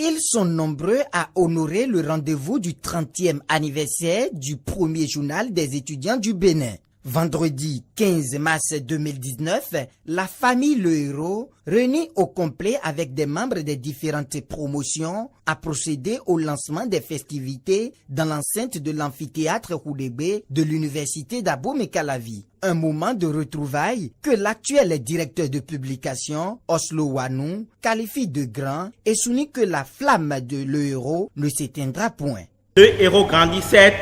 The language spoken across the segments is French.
Ils sont nombreux à honorer le rendez-vous du 30e anniversaire du premier journal des étudiants du Bénin. Vendredi 15 mars 2019, la famille Le Héros, réunie au complet avec des membres des différentes promotions, a procédé au lancement des festivités dans l'enceinte de l'amphithéâtre Houdébé de l'université d'Abomey-Calavi. Un moment de retrouvailles que l'actuel directeur de publication, Oslo Wanou, qualifie de grand et souligne que la flamme de Le Héros ne s'éteindra point. Le Héros grandit certes,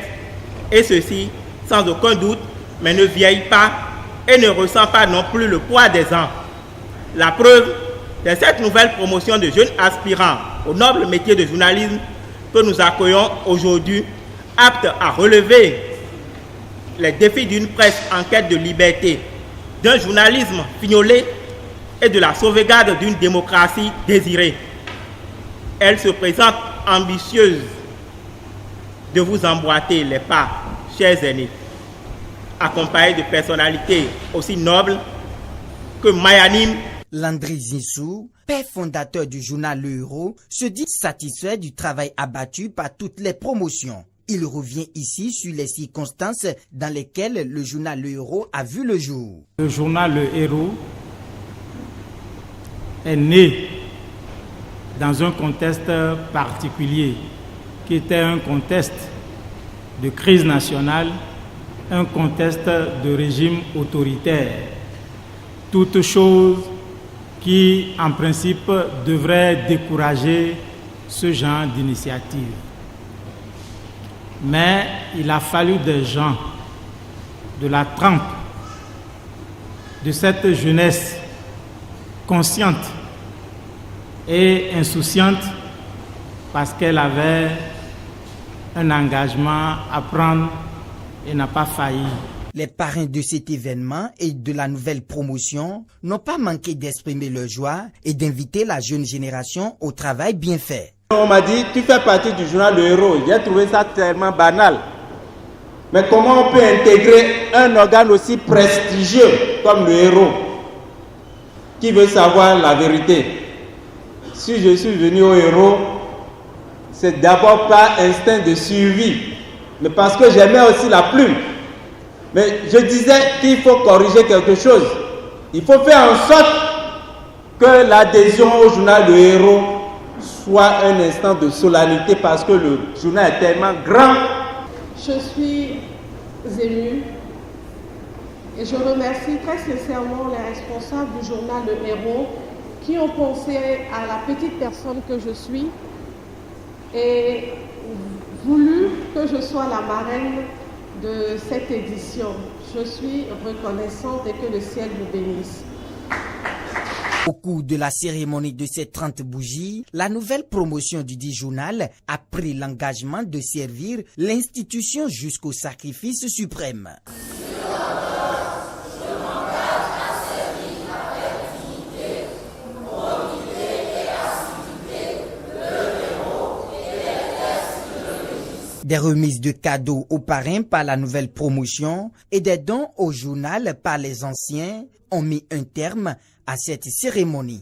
et ceci sans aucun doute, mais ne vieillit pas et ne ressent pas non plus le poids des ans. La preuve, c'est cette nouvelle promotion de jeunes aspirants au noble métier de journalisme que nous accueillons aujourd'hui, aptes à relever les défis d'une presse en quête de liberté, d'un journalisme fignolé et de la sauvegarde d'une démocratie désirée. Elle se présente ambitieuse de vous emboîter les pas, chers aînés, accompagné de personnalités aussi nobles que Mayanim. Landry Zinsou, père fondateur du journal Le Héros, se dit satisfait du travail abattu par toutes les promotions. Il revient ici sur les circonstances dans lesquelles le journal Le Héros a vu le jour. Le journal Le Héros est né dans un contexte particulier qui était un contexte de crise nationale, un contexte de régime autoritaire, toute chose qui, en principe, devrait décourager ce genre d'initiative. Mais il a fallu des gens de la trempe de cette jeunesse consciente et insouciante parce qu'elle avait un engagement à prendre et n'a pas failli. Les parrains de cet événement et de la nouvelle promotion n'ont pas manqué d'exprimer leur joie et d'inviter la jeune génération au travail bien fait. On m'a dit, tu fais partie du journal Le Héros. J'ai trouvé ça tellement banal. Mais comment on peut intégrer un organe aussi prestigieux comme Le Héros, qui veut savoir la vérité? Si je suis venu au Héros, c'est d'abord par instinct de survie, mais parce que j'aimais aussi la plume. Mais je disais qu'il faut corriger quelque chose. Il faut faire en sorte que l'adhésion au journal Le Héros soit un instant de solennité parce que le journal est tellement grand. Je suis émue et je remercie très sincèrement les responsables du journal Le Héros qui ont pensé à la petite personne que je suis et voulu que je sois la marraine de cette édition. Je suis reconnaissante et que le ciel vous bénisse. Au cours de la cérémonie de ces 30 bougies, la nouvelle promotion du dit journal a pris l'engagement de servir l'institution jusqu'au sacrifice suprême. Des remises de cadeaux aux parrains par la nouvelle promotion et des dons au journal par les anciens ont mis un terme à cette cérémonie.